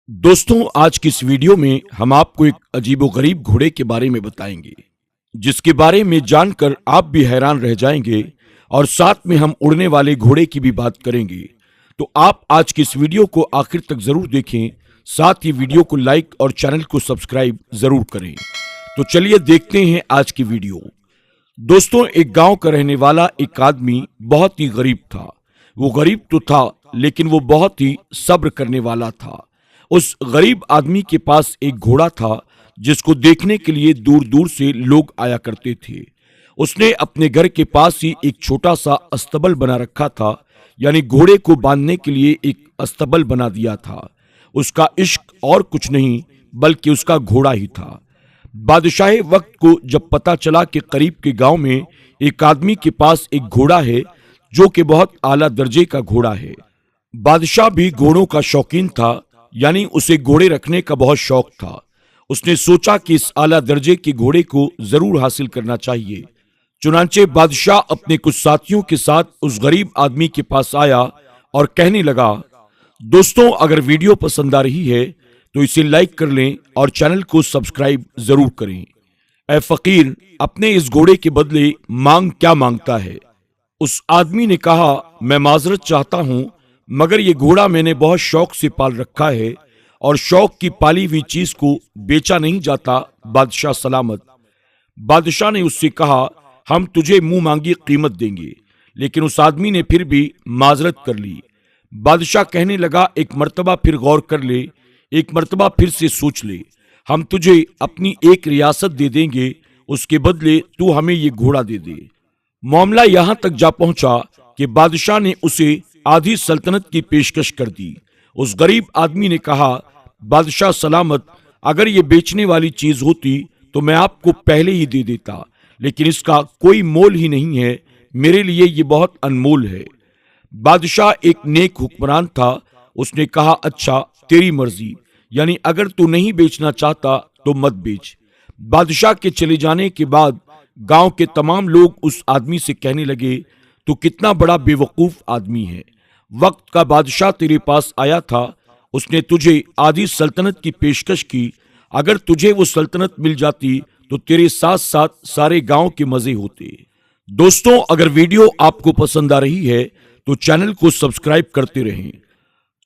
दोस्तों, आज की इस वीडियो में हम आपको एक अजीबोगरीब घोड़े के बारे में बताएंगे, जिसके बारे में जानकर आप भी हैरान रह जाएंगे और साथ में हम उड़ने वाले घोड़े की भी बात करेंगे। तो आप आज की इस वीडियो को आखिर तक जरूर देखें, साथ ही वीडियो को लाइक और चैनल को सब्सक्राइब जरूर करें। तो चलिए देखते हैं आज की वीडियो। दोस्तों, एक गांव का रहने वाला एक आदमी बहुत ही गरीब था। वो गरीब तो था, लेकिन वो बहुत ही सब्र करने वाला था। उस गरीब आदमी के पास एक घोड़ा था, जिसको देखने के लिए दूर दूर से लोग आया करते थे। उसने अपने घर के पास ही एक छोटा सा अस्तबल बना रखा था, यानी घोड़े को बांधने के लिए एक अस्तबल बना दिया था। उसका इश्क और कुछ नहीं बल्कि उसका घोड़ा ही था। बादशाह वक्त को जब पता चला कि करीब के गांव में एक आदमी के पास एक घोड़ा है, जो कि बहुत आला दर्जे का घोड़ा है। बादशाह भी घोड़ों का शौकीन था, यानी उसे घोड़े रखने का बहुत शौक था। उसने सोचा कि इस आला दर्जे के घोड़े को जरूर हासिल करना चाहिए। चुनांचे बादशाह अपने कुछ साथियों के साथ उस गरीब आदमी के पास आया और कहने लगा, दोस्तों, अगर वीडियो पसंद आ रही है तो इसे लाइक कर लें और चैनल को सब्सक्राइब जरूर करें। ऐ फकीर, अपने इस घोड़े के बदले मांग क्या मांगता है? उस आदमी ने कहा, मैं माजरत चाहता हूं, मगर ये घोड़ा मैंने बहुत शौक से पाल रखा है और शौक की पाली हुई चीज को बेचा नहीं जाता। बादशाह सलामत। बादशाह ने उससे कहा, हम तुझे मुंह मांगी कीमत देंगे। लेकिन उस आदमी ने फिर भी माजरत कर ली। बादशाह कहने लगा, एक मर्तबा फिर गौर कर ले, एक मर्तबा फिर से सोच ले। हम तुझे अपनी एक रियासत दे देंगे, उसके बदले तू हमें ये घोड़ा दे दे। मामला यहां तक जा पहुंचा कि बादशाह ने उसे आधी सल्तनत की पेशकश कर दी। उस गरीब आदमी ने कहा, बादशाह सलामत, अगर ये बेचने वाली चीज होती तो मैं आपको पहले ही दे देता, लेकिन इसका कोई मोल ही नहीं है। मेरे लिए ये बहुत अनमोल है। बादशाह एक नेक हुक्मरान था। उसने कहा, अच्छा, तेरी मर्जी, यानी अगर तू नहीं बेचना चाहता तो मत बेच। बादशाह के चले जाने के बाद गांव के तमाम लोग उस आदमी से कहने लगे, तू कितना बड़ा बेवकूफ आदमी है। वक्त का बादशाह तेरे पास आया था, उसने तुझे आधी सल्तनत की पेशकश की। अगर तुझे वो सल्तनत मिल जाती तो तेरे साथ साथ सारे गांव के मजे होते। दोस्तों, अगर वीडियो आपको पसंद आ रही है तो चैनल को सब्सक्राइब करते रहें।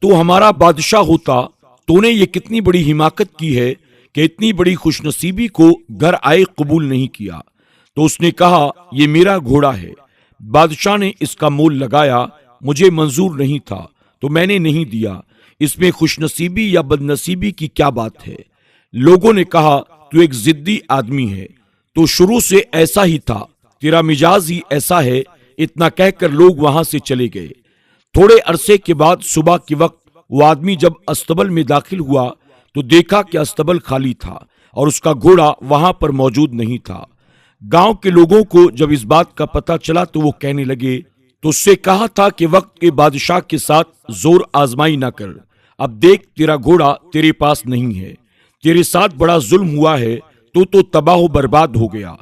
तो हमारा बादशाह होता, तूने ये कितनी बड़ी हिमाकत की है कि इतनी बड़ी खुशनसीबी को घर आए कबूल नहीं किया। तो उसने कहा, ये मेरा घोड़ा है। बादशाह ने इसका मोल लगाया, मुझे मंजूर नहीं था तो मैंने नहीं दिया। इसमें खुशनसीबी या बदनसीबी की क्या बात है? लोगों ने कहा, तू एक जिद्दी आदमी है, तो शुरू से ऐसा ही था, तेरा मिजाज ही ऐसा है। इतना कहकर लोग वहां से चले गए। थोड़े अरसे के बाद सुबह के वक्त वो आदमी जब अस्तबल में दाखिल हुआ तो देखा कि अस्तबल खाली था और उसका घोड़ा वहां पर मौजूद नहीं था। गांव के लोगों को जब इस बात का पता चला तो वो कहने लगे, तो उससे कहा था कि वक्त के बादशाह के साथ जोर आजमाई ना कर। अब देख, तेरा घोड़ा तेरे पास नहीं है, तेरे साथ बड़ा जुल्म हुआ है, तो तबाह बर्बाद हो गया।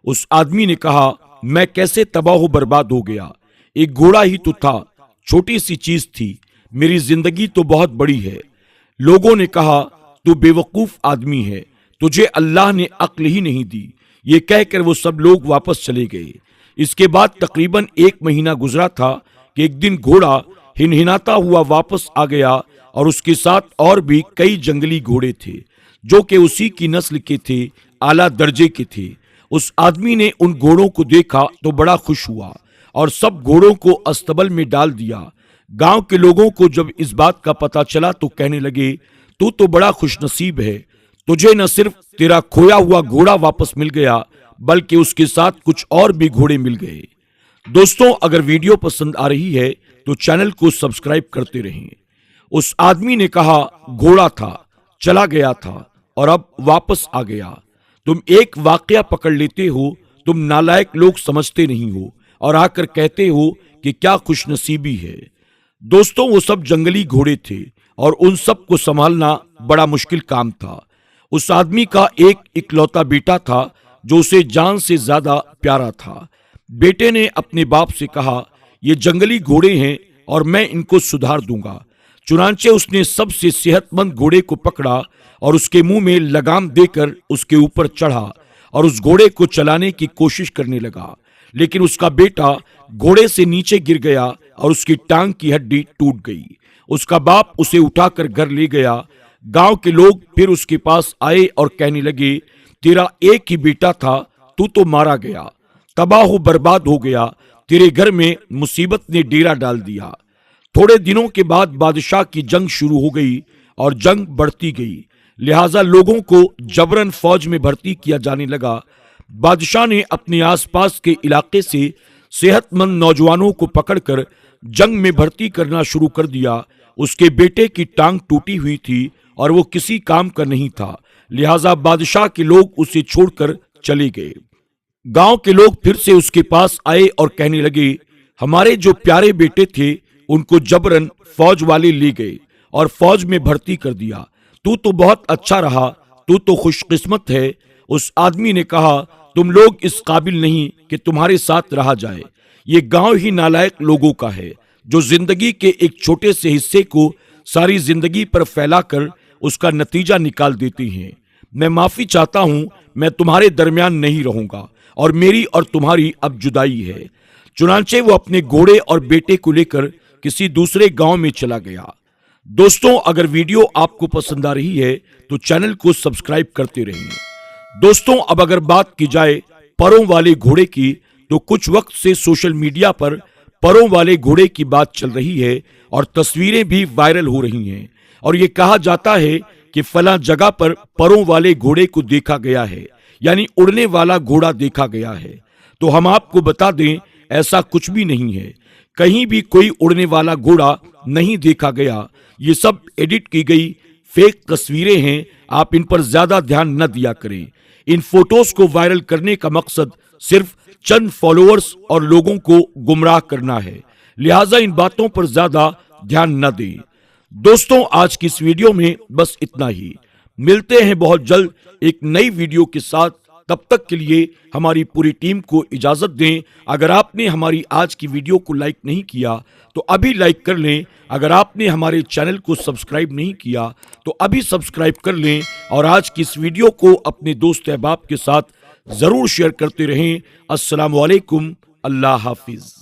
उस आदमी ने कहा, मैं कैसे तबाह बर्बाद हो गया? एक घोड़ा ही तो था, छोटी सी चीज थी। मेरी जिंदगी तो बहुत बड़ी है। लोगों ने कहा, तू बेवकूफ आदमी है, तुझे अल्लाह ने अक्ल ही नहीं दी। ये कहकर वो सब लोग वापस चले गए। इसके बाद तकरीबन 1 महीना गुजरा था कि एक दिन घोड़ा हिनहिनाता हुआ वापस आ गया और उसके साथ और भी कई जंगली घोड़े थे, जो कि उसी की नस्ल के थे, आला दर्जे के थे। उस आदमी ने उन घोड़ों को देखा तो बड़ा खुश हुआ और सब घोड़ों को अस्तबल में डाल दिया। गांव के लोगों को जब इस बात का पता चला तो कहने लगे, तू तो बड़ा खुशनसीब है, तुझे न सिर्फ तेरा खोया हुआ घोड़ा वापस मिल गया, बल्कि उसके साथ कुछ और भी घोड़े मिल गए। दोस्तों, अगर वीडियो पसंद आ रही है तो चैनल को सब्सक्राइब करते रहें। उस आदमी ने कहा, घोड़ा था, चला गया था और अब वापस आ गया। तुम एक वाकया पकड़ लेते हो, तुम नालायक लोग समझते नहीं हो और आकर कहते हो कि क्या खुशनसीबी है। दोस्तों, वो सब जंगली घोड़े थे और उन सब को संभालना बड़ा मुश्किल काम था। उस आदमी का एक इकलौता बेटा था जो उसे जान से ज्यादा प्यारा था। बेटे ने अपने बाप से कहा, ये जंगली घोड़े हैं और मैं इनको सुधार दूंगा, चुनांचे उसने सबसे सेहतमंद घोड़े को पकड़ा और उसके मुंह में लगाम देकर उसके ऊपर चढ़ा और उस घोड़े को चलाने की कोशिश करने लगा, लेकिन उसका बेटा घोड़े से नीचे गिर गया और उसकी टांग की हड्डी टूट गई। उसका बाप उसे उठाकर घर ले गया। गांव के लोग फिर उसके पास आए और कहने लगे, तेरा एक ही बेटा था, तू तो मारा गया, तबाह बर्बाद हो गया, तेरे घर में मुसीबत ने डेरा डाल दिया। थोड़े दिनों के बाद बादशाह की जंग शुरू हो गई और जंग बढ़ती गई, लिहाजा लोगों को जबरन फौज में भर्ती किया जाने लगा। बादशाह ने अपने आसपास के इलाके से सेहतमंद नौजवानों को पकड़कर जंग में भर्ती करना शुरू कर दिया। उसके बेटे की टांग टूटी हुई थी और वो किसी काम का नहीं था, लिहाजा बादशाह के लोग उसे छोड़कर चले गए। गांव के लोग फिर से उसके पास आए और कहने लगे, हमारे जो प्यारे बेटे थे उनको जबरन फौज वाले ले गए और फौज में भर्ती कर दिया। तू तो बहुत अच्छा रहा, तू तो खुशकिस्मत है। उस आदमी ने कहा, तुम लोग इस काबिल नहीं कि तुम्हारे साथ रहा जाए। ये गांव ही नालायक लोगों का है जो जिंदगी के एक छोटे से हिस्से को सारी जिंदगी पर फैलाकर उसका नतीजा निकाल देती हैं। मैं माफी चाहता हूं, मैं तुम्हारे दरमियान नहीं रहूंगा और मेरी और तुम्हारी अब जुदाई है। चुनांचे वो अपने घोड़े और बेटे को लेकर किसी दूसरे गांव में चला गया। दोस्तों, अगर वीडियो आपको पसंद आ रही है तो चैनल को सब्सक्राइब करते रहिए। दोस्तों, अब अगर बात की जाए परों वाले घोड़े की, तो कुछ वक्त से सोशल मीडिया पर परों वाले घोड़े की बात चल रही है और तस्वीरें भी वायरल हो रही हैं और ये कहा जाता है कि फला जगह पर परों वाले घोड़े को देखा गया है, यानी उड़ने वाला घोड़ा देखा गया है। तो हम आपको बता दें, ऐसा कुछ भी नहीं है, कहीं भी कोई उड़ने वाला घोड़ा नहीं देखा गया। ये सब एडिट की गई फेक तस्वीरें हैं, आप इन पर ज्यादा ध्यान न दिया करें। इन फोटोज को वायरल करने का मकसद सिर्फ चंद फॉलोअर्स और लोगों को गुमराह करना है, लिहाजा इन बातों पर ज्यादा ध्यान न दें। दोस्तों, आज की इस वीडियो में बस इतना ही। मिलते हैं बहुत जल्द एक नई वीडियो के साथ। तब तक के लिए हमारी पूरी टीम को इजाजत दें। अगर आपने हमारी आज की वीडियो को लाइक नहीं किया तो अभी लाइक कर लें। अगर आपने हमारे चैनल को सब्सक्राइब नहीं किया तो अभी सब्सक्राइब कर लें और आज की इस वीडियो को अपने दोस्त अहबाब के साथ जरूर शेयर करते रहें। अस्सलाम वालेकुम, अल्लाह हाफिज।